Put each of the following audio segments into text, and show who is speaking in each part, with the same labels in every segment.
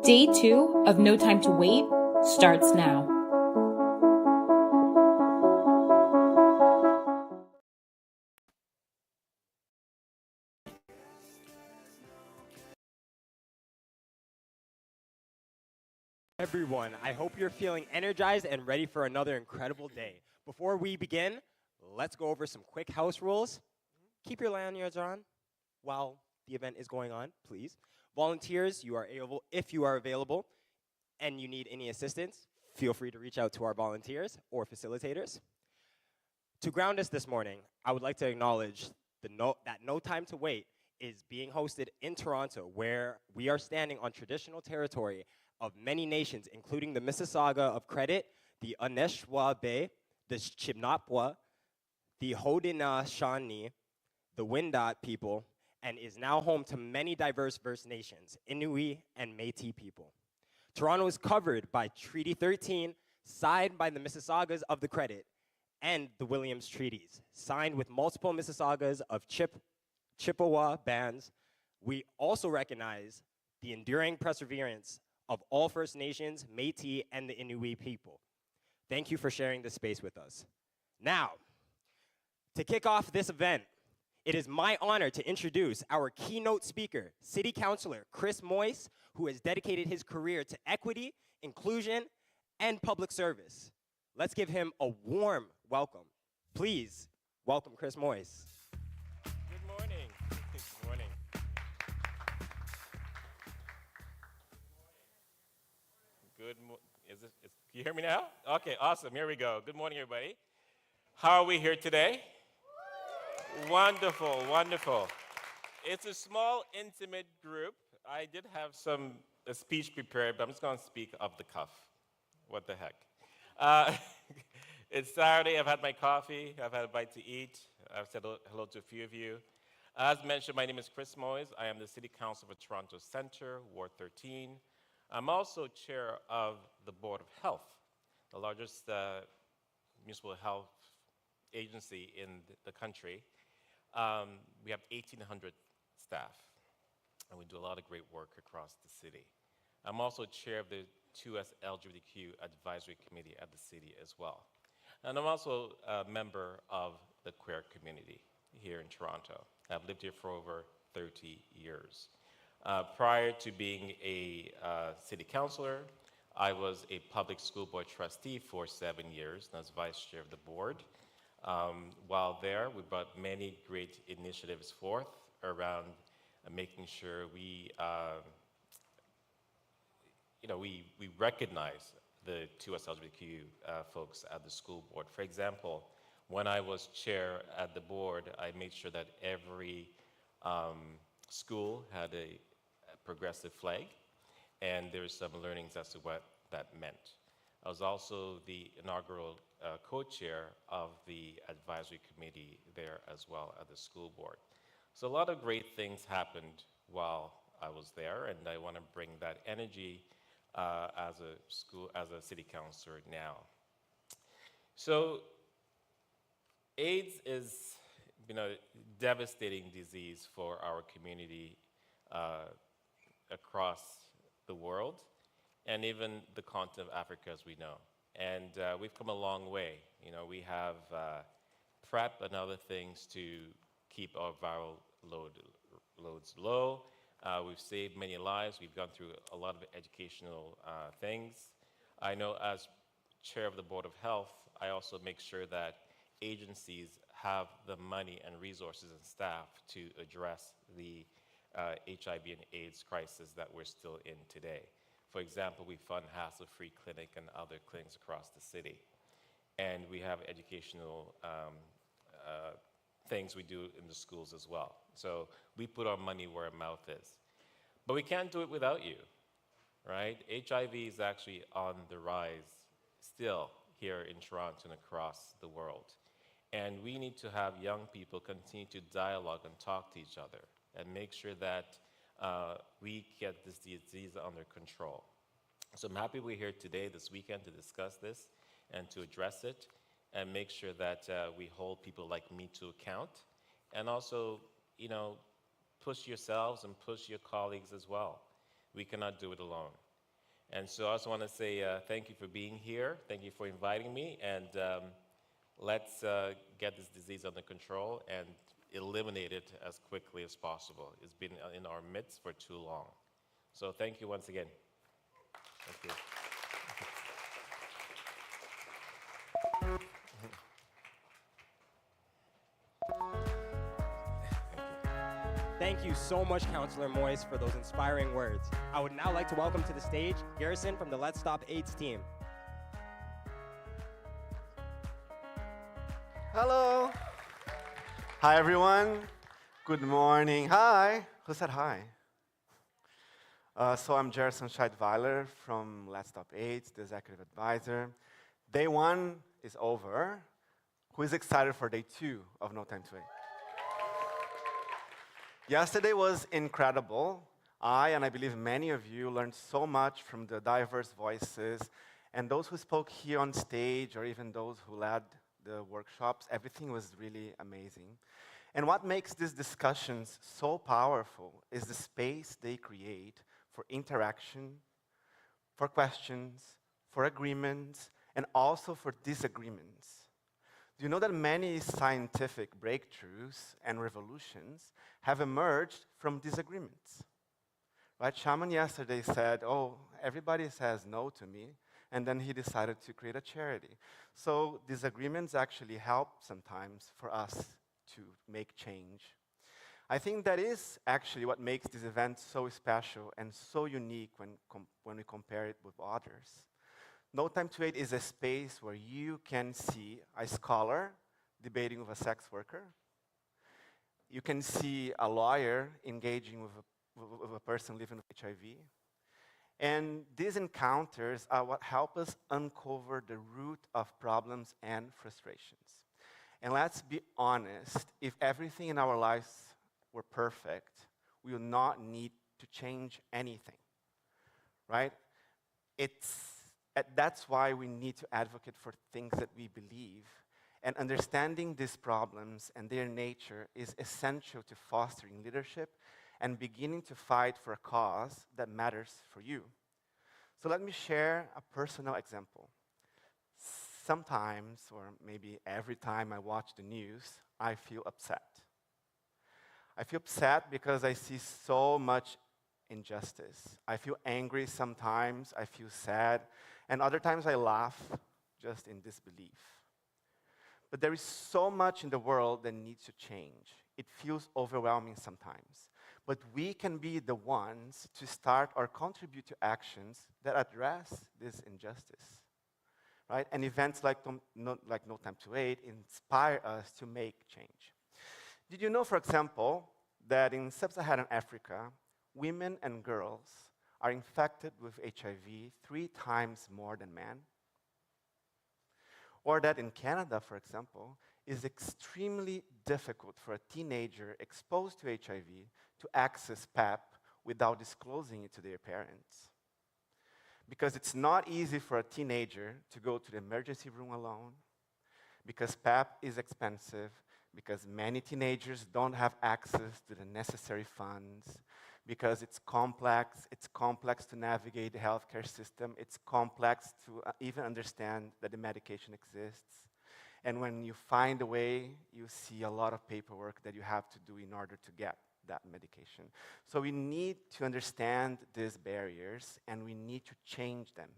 Speaker 1: Day 2 of No Time to Wait starts now.
Speaker 2: Everyone, I hope you're feeling energized and ready for another incredible day. Before we begin, let's go over some quick house rules. Keep your lanyards on while the event is going on, please. Volunteers, if you are available and you need any assistance, feel free to reach out to our volunteers or facilitators. To ground us this morning, I would like to acknowledge that No Time to Wait is being hosted in Toronto, where we are standing on traditional territory of many nations, including the Mississauga of Credit, the Anishinaabe, the Chibnapwa, the Haudenosaunee, the Wendat people, and is now home to many diverse First Nations, Inuit and Métis people. Toronto is covered by Treaty 13, signed by the Mississaugas of the Credit, and the Williams Treaties, signed with multiple Mississaugas of Chippewa bands. We also recognize the enduring perseverance of all First Nations, Métis, and the Inuit people. Thank you for sharing this space with us. Now, to kick off this event, it is my honor to introduce our keynote speaker, City Councilor Chris Moyse, who has dedicated his career to equity, inclusion, and public service. Let's give him a warm welcome. Please welcome Chris Moyse.
Speaker 3: Good morning. Good morning. Can you hear me now? Okay, awesome. Here we go. Good morning, everybody. How are we here today? Wonderful, wonderful. It's a small, intimate group. I did have a speech prepared, but I'm just going to speak off the cuff. What the heck? It's Saturday. I've had my coffee. I've had a bite to eat. I've said hello to a few of you. As mentioned, my name is Chris Moyse. I am the City Councilor for Toronto Centre, Ward 13. I'm also chair of the Board of Health, the largest municipal health agency in the country. We have 1,800 staff, and we do a lot of great work across the city. I'm also chair of the 2S LGBTQ Advisory Committee at the city as well. And I'm also a member of the queer community here in Toronto. I've lived here for over 30 years. Prior to being a city councilor, I was a public school board trustee for 7 years, and I was vice chair of the board. While there, we brought many great initiatives forth around making sure we recognize the 2S LGBTQ folks at the school board. For example, when I was chair at the board, I made sure that every school had a progressive flag, and there's some learnings as to what that meant. I was also the inaugural co-chair of the advisory committee there as well at the school board. So a lot of great things happened while I was there, and I want to bring that energy as a city councilor now. So AIDS is a devastating disease for our community across the world, and even the continent of Africa as we know. And we've come a long way. We have PrEP and other things to keep our viral loads low. We've saved many lives. We've gone through a lot of educational things. I know as chair of the Board of Health, I also make sure that agencies have the money and resources and staff to address the HIV and AIDS crisis that we're still in today. For example, we fund hassle-free clinic and other clinics across the city. And we have educational things we do in the schools as well. So we put our money where our mouth is. But we can't do it without you, right? HIV is actually on the rise still here in Toronto and across the world. And we need to have young people continue to dialogue and talk to each other and make sure that we get this disease under control. So I'm happy we're here today, this weekend, to discuss this and to address it and make sure that we hold people like me to account, and also, push yourselves and push your colleagues as well. We cannot do it alone. And so I also want to say thank you for being here. Thank you for inviting me. And let's get this disease under control and eliminate it as quickly as possible. It's been in our midst for too long. So thank you once again. Thank you.
Speaker 2: Thank you so much, Councillor Moyes, for those inspiring words. I would now like to welcome to the stage Garrison from the Let's Stop AIDS team.
Speaker 4: Hello. Hi, everyone. Good morning. Hi. Who said hi? So I'm Gerson Scheidweiler from Let's Stop AIDS, the executive advisor. Day 1 is over. Who is excited for day 2 of No Time to Wait? Yesterday was incredible. And I believe many of you learned so much from the diverse voices, and those who spoke here on stage, or even those who led the workshops, everything was really amazing. And what makes these discussions so powerful is the space they create for interaction, for questions, for agreements, and also for disagreements. Do you know that many scientific breakthroughs and revolutions have emerged from disagreements? Right? Shaman yesterday said, oh, everybody says no to me, and then he decided to create a charity. So disagreements actually help sometimes for us to make change. I think that is actually what makes this event so special and so unique when we compare it with others. No Time to Wait is a space where you can see a scholar debating with a sex worker. You can see a lawyer engaging with a person living with HIV. And these encounters are what help us uncover the root of problems and frustrations. And let's be honest, if everything in our lives were perfect, we would not need to change anything, right? That's why we need to advocate for things that we believe. And understanding these problems and their nature is essential to fostering leadership and beginning to fight for a cause that matters for you. So let me share a personal example. Sometimes, or maybe every time I watch the news, I feel upset. I feel upset because I see so much injustice. I feel angry sometimes, I feel sad, and other times I laugh just in disbelief. But there is so much in the world that needs to change. It feels overwhelming sometimes. But we can be the ones to start or contribute to actions that address this injustice, right? And events like No Time to Wait inspire us to make change. Did you know, for example, that in sub-Saharan Africa, women and girls are infected with HIV 3 times more than men? Or that in Canada, for example, it's extremely difficult for a teenager exposed to HIV to access PEP without disclosing it to their parents. Because it's not easy for a teenager to go to the emergency room alone, because PEP is expensive, because many teenagers don't have access to the necessary funds, because it's complex to navigate the healthcare system, it's complex to even understand that the medication exists. And when you find a way, you see a lot of paperwork that you have to do in order to get that medication. So we need to understand these barriers, and we need to change them.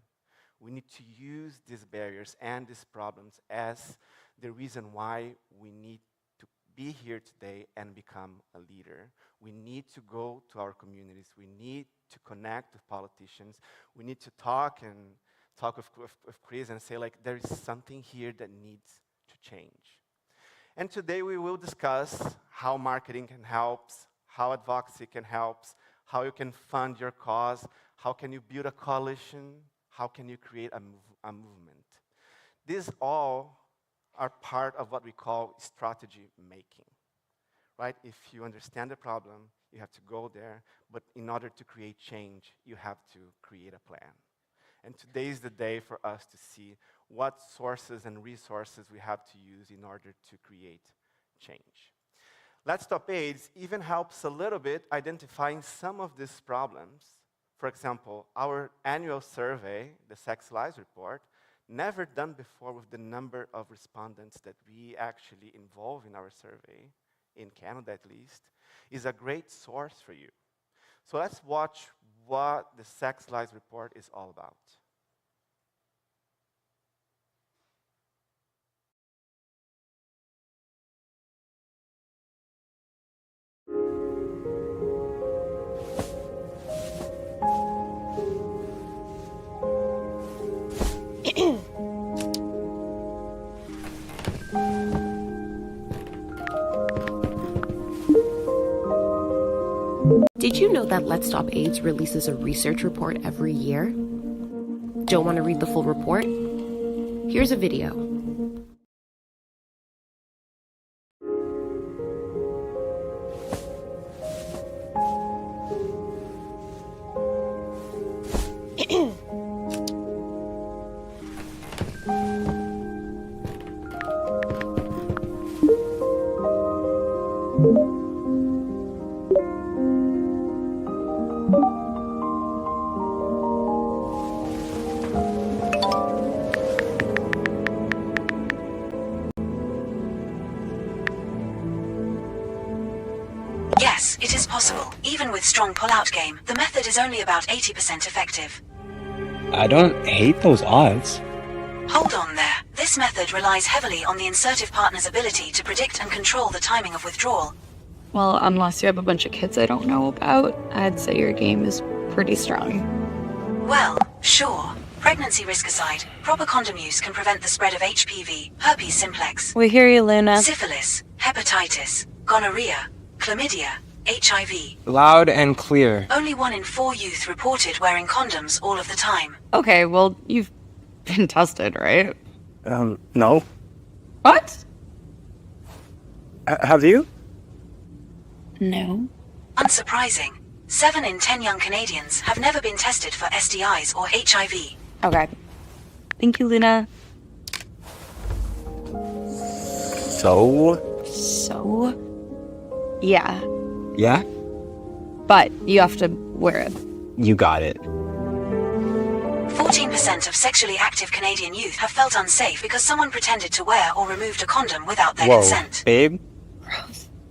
Speaker 4: We need to use these barriers and these problems as the reason why we need to be here today and become a leader. We need to go to our communities. We need to connect with politicians. We need to talk with Chris and say, like, there is something here that needs to change. And today we will discuss how marketing can help, how advocacy can help, how you can fund your cause, how can you build a coalition, how can you create a movement. These all are part of what we call strategy making, right? If you understand the problem, you have to go there, but in order to create change, you have to create a plan. And today is the day for us to see what sources and resources we have to use in order to create change. Let's Stop AIDS even helps a little bit identifying some of these problems For example, our annual survey, the Sex Lies report, never done before with the number of respondents that we actually involve in our survey, in Canada at least, is a great source for you. So let's watch what the Sex Lies report is all about.
Speaker 5: Did you know that Let's Stop AIDS releases a research report every year? Don't want to read the full report? Here's a video.
Speaker 6: Yes, it is possible. Even with strong pull-out game, the method is only about 80% effective.
Speaker 7: I don't hate those odds.
Speaker 6: Hold on there. This method relies heavily on the insertive partner's ability to predict and control the timing of withdrawal.
Speaker 8: Well, unless you have a bunch of kids I don't know about, I'd say your game is pretty strong.
Speaker 6: Well, sure. Pregnancy risk aside, proper condom use can prevent the spread of HPV, herpes simplex,
Speaker 8: We hear you, Luna.
Speaker 6: syphilis, hepatitis, gonorrhea, chlamydia, HIV.
Speaker 7: Loud and clear.
Speaker 6: Only 1 in 4 youth reported wearing condoms all of the time.
Speaker 8: Okay, well, you've been tested, right?
Speaker 7: No.
Speaker 8: What?
Speaker 7: Have you?
Speaker 8: No.
Speaker 6: Unsurprising. 7 in 10 young Canadians have never been tested for STIs or HIV.
Speaker 8: Okay. Thank you, Luna.
Speaker 7: So?
Speaker 8: Yeah.
Speaker 7: Yeah?
Speaker 8: But you have to wear it.
Speaker 7: You got it.
Speaker 6: 14% of sexually active Canadian youth have felt unsafe because someone pretended to wear or removed a condom without their
Speaker 7: Whoa,
Speaker 6: consent.
Speaker 7: babe.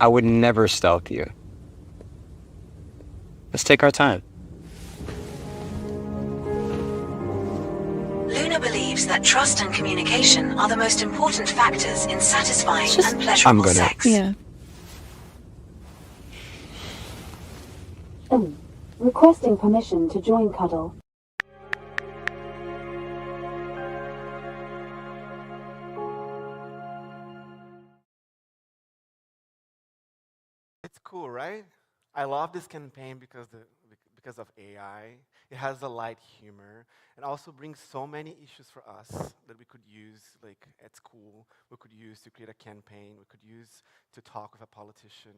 Speaker 7: I would never stealth you. Let's take our time.
Speaker 6: Luna believes that trust and communication are the most important factors in satisfying
Speaker 8: Just-
Speaker 6: and pleasurable
Speaker 7: gonna-
Speaker 6: sex.
Speaker 8: Yeah.
Speaker 9: Requesting permission to join Cuddle.
Speaker 4: It's cool, right? I love this campaign because of AI. It has a light humor and also brings so many issues for us that we could use, like at school. We could use to create a campaign. We could use to talk with a politician.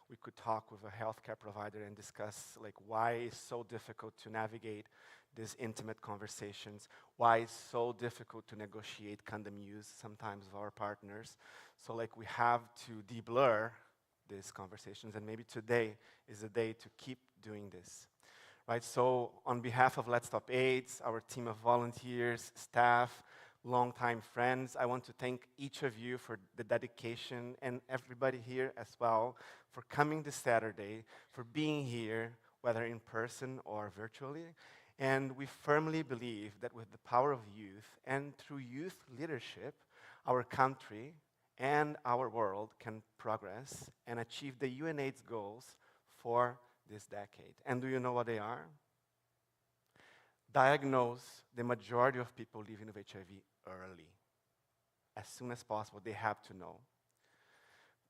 Speaker 4: We could talk with a healthcare provider and discuss like why it's so difficult to navigate these intimate conversations. Why it's so difficult to negotiate condom use sometimes with our partners. So like we have to de-blur these conversations, and maybe today is the day to keep doing this, right? So on behalf of Let's Stop AIDS, our team of volunteers, staff, longtime friends, I want to thank each of you for the dedication, and everybody here as well for coming this Saturday, for being here, whether in person or virtually. And we firmly believe that with the power of youth and through youth leadership, our country and our world can progress and achieve the UNAIDS goals for this decade. And do you know what they are? Diagnose the majority of people living with HIV early. As soon as possible, they have to know.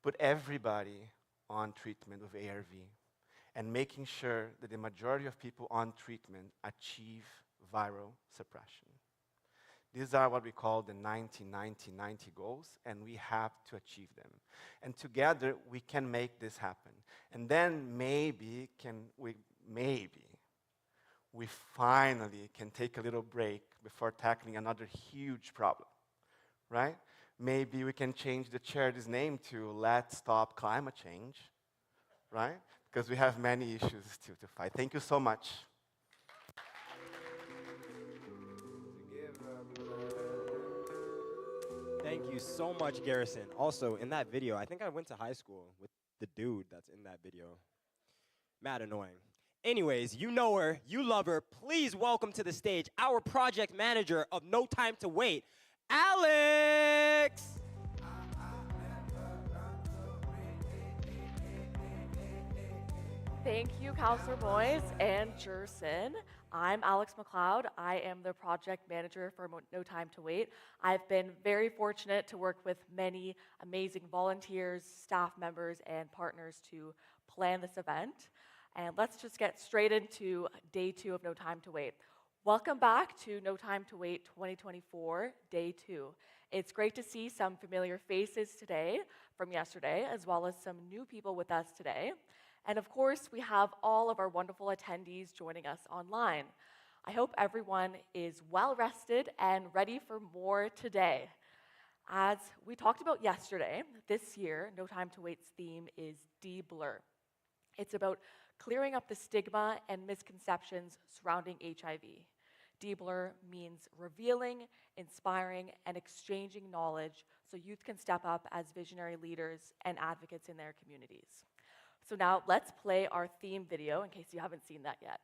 Speaker 4: Put everybody on treatment with ARV and making sure that the majority of people on treatment achieve viral suppression. These are what we call the 90-90-90 goals, and we have to achieve them. And together, we can make this happen. And then maybe we finally can take a little break before tackling another huge problem, right? Maybe we can change the charity's name to Let's Stop Climate Change, right? Because we have many issues still to fight. Thank you so much.
Speaker 2: Thank you so much, Garrison. Also, in that video, I think I went to high school with the dude that's in that video. Mad annoying. Anyways, you know her, you love her. Please welcome to the stage our project manager of No Time to Wait, Alex!
Speaker 10: Thank you, Counselor Boys and Jerson. I'm Alex McLeod. I am the project manager for No Time to Wait. I've been very fortunate to work with many amazing volunteers, staff members, and partners to plan this event. And let's just get straight into day 2 of No Time to Wait. Welcome back to No Time to Wait 2024, day 2. It's great to see some familiar faces today from yesterday, as well as some new people with us today. And of course, we have all of our wonderful attendees joining us online. I hope everyone is well rested and ready for more today. As we talked about yesterday, this year, No Time to Wait's theme is de-blur. It's about clearing up the stigma and misconceptions surrounding HIV. De-blur means revealing, inspiring, and exchanging knowledge so youth can step up as visionary leaders and advocates in their communities. So now let's play our theme video in case you haven't seen that yet.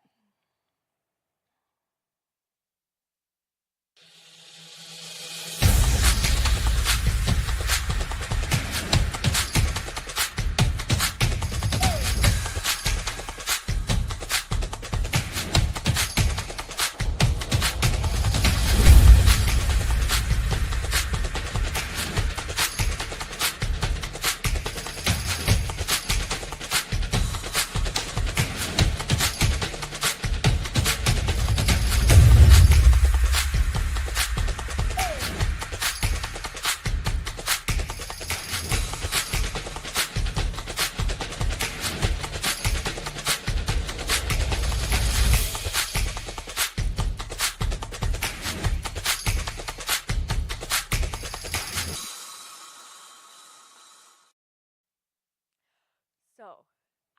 Speaker 10: So,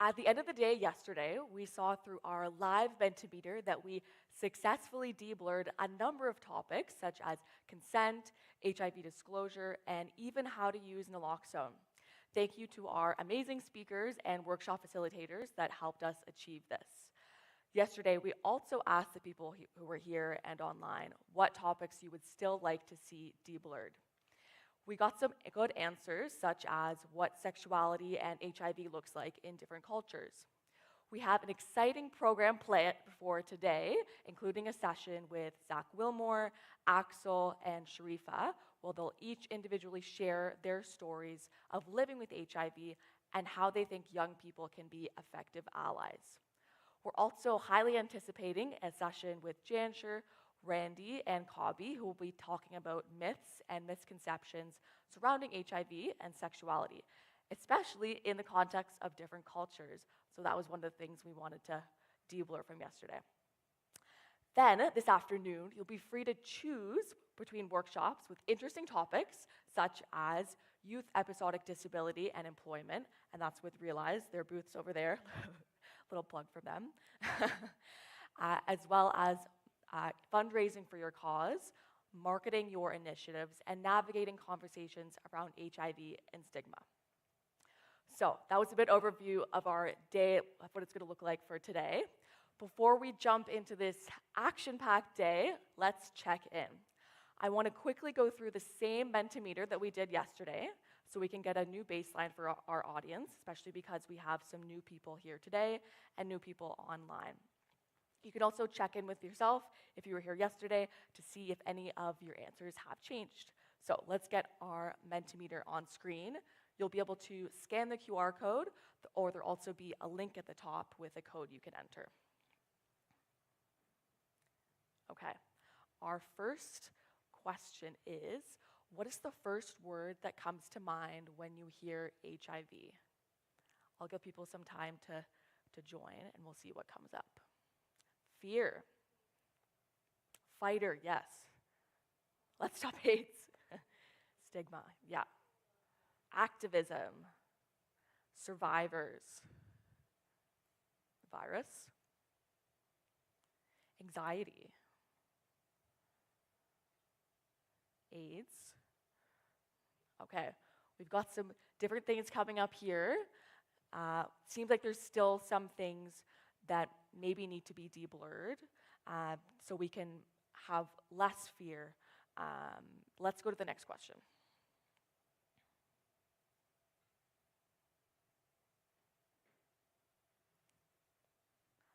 Speaker 10: at the end of the day yesterday, we saw through our live Mentimeter that we successfully de-blurred a number of topics such as consent, HIV disclosure, and even how to use naloxone. Thank you to our amazing speakers and workshop facilitators that helped us achieve this. Yesterday, we also asked the people who were here and online what topics you would still like to see de-blurred. We got some good answers, such as what sexuality and HIV looks like in different cultures. We have an exciting program planned for today, including a session with Zach Wilmore, Axel, and Sharifa, where they'll each individually share their stories of living with HIV and how they think young people can be effective allies. We're also highly anticipating a session with Jansher, Randy, and Cobby, who will be talking about myths and misconceptions surrounding HIV and sexuality, especially in the context of different cultures. So that was one of the things we wanted to de-blur from yesterday. Then, this afternoon, you'll be free to choose between workshops with interesting topics, such as youth episodic disability and employment, and that's with Realize, their booths over there. Little plug for them. As well as fundraising for your cause, marketing your initiatives, and navigating conversations around HIV and stigma. So that was a bit overview of our day, of what it's going to look like for today. Before we jump into this action-packed day, let's check in. I want to quickly go through the same Mentimeter that we did yesterday so we can get a new baseline for our audience, especially because we have some new people here today and new people online. You can also check in with yourself if you were here yesterday to see if any of your answers have changed. So let's get our Mentimeter on screen. You'll be able to scan the QR code, or there'll also be a link at the top with a code you can enter. Okay, our first question is, what is the first word that comes to mind when you hear HIV? I'll give people some time to join, and we'll see what comes up. Fear. Fighter, yes. Let's Stop AIDS. Stigma, yeah. Activism. Survivors. Virus. Anxiety. AIDS. Okay, we've got some different things coming up here. Seems like there's still some things that maybe need to be deblurred so we can have less fear. Let's go to the next question.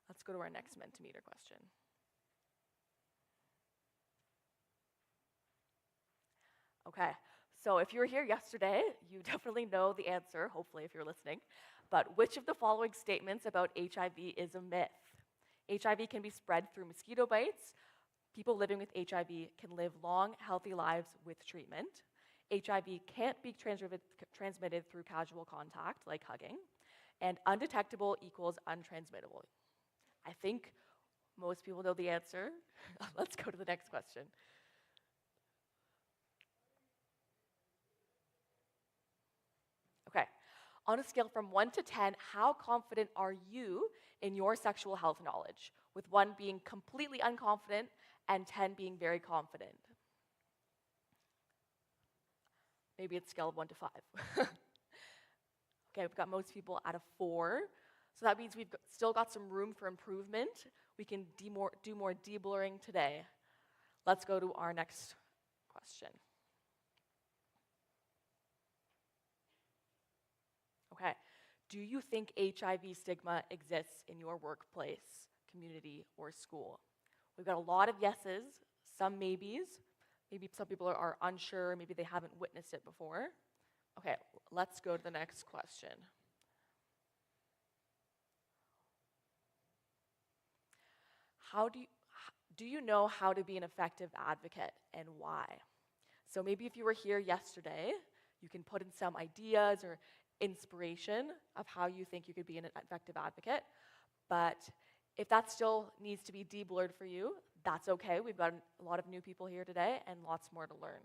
Speaker 10: Let's go to our next Mentimeter question. Okay, so if you were here yesterday, you definitely know the answer, hopefully if you're listening. But which of the following statements about HIV is a myth? HIV can be spread through mosquito bites. People living with HIV can live long, healthy lives with treatment. HIV can't be transmitted through casual contact, like hugging. And undetectable equals untransmittable. I think most people know the answer. Let's go to the next question. Okay, on a scale from 1 to 10, how confident are you in your sexual health knowledge? With 1 being completely unconfident and 10 being very confident. Maybe it's scale of 1 to 5. Okay, we've got most people at a 4. So that means we've still got some room for improvement. We can do more deblurring today. Let's go to our next question. Okay, do you think HIV stigma exists in your workplace, community, or school? We've got a lot of yeses, some maybes. Maybe some people are unsure, maybe they haven't witnessed it before. Okay, let's go to the next question. Do you know how to be an effective advocate and why? So maybe if you were here yesterday, you can put in some ideas or inspiration of how you think you could be an effective advocate. But if that still needs to be deblurred for you, that's okay. We've got a lot of new people here today and lots more to learn.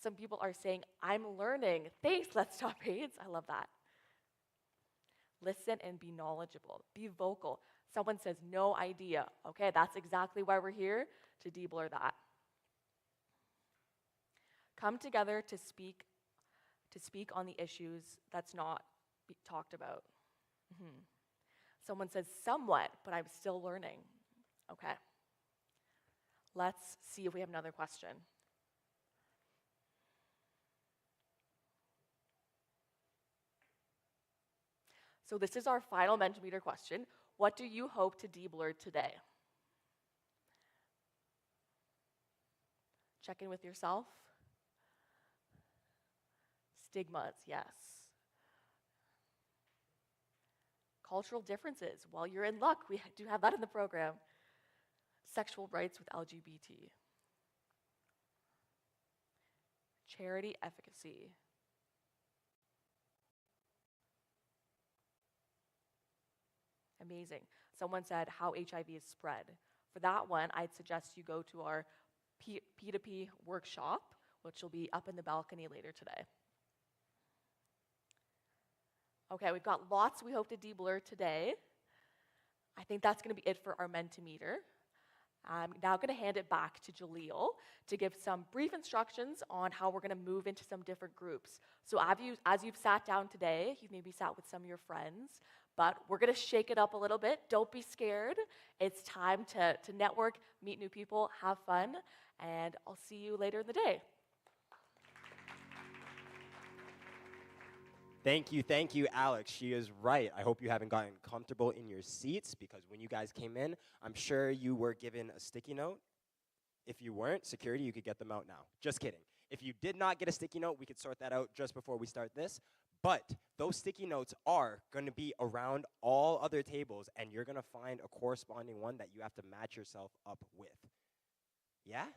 Speaker 10: Some people are saying, I'm learning. Thanks, Let's Stop AIDS. I love that. Listen and be knowledgeable. Be vocal. Someone says, no idea. Okay, that's exactly why we're here, to deblur that. Come together to speak on the issues that's not talked about. Someone says, somewhat, but I'm still learning. Okay. Let's see if we have another question. So this is our final Mentimeter question. What do you hope to deblur today? Check in with yourself. Stigmas, yes. Cultural differences. Well, you're in luck. We do have that in the program. Sexual rights with LGBT. Charity efficacy. Amazing. Someone said how HIV is spread. For that one, I'd suggest you go to our P2P workshop, which will be up in the balcony later today. Okay, we've got lots we hope to deblur today. I think that's going to be it for our Mentimeter. I'm now going to hand it back to Jaleel to give some brief instructions on how we're going to move into some different groups. So as you've sat down today, you've maybe sat with some of your friends, but we're going to shake it up a little bit. Don't be scared. It's time to network, meet new people, have fun, and I'll see you later in the day.
Speaker 2: Thank you, Alex. She is right. I hope you haven't gotten comfortable in your seats because when you guys came in, I'm sure you were given a sticky note. If you weren't, security, you could get them out now. Just kidding. If you did not get a sticky note, we could sort that out just before we start this. But those sticky notes are going to be around all other tables, and you're going to find a corresponding one that you have to match yourself up with. Yeah?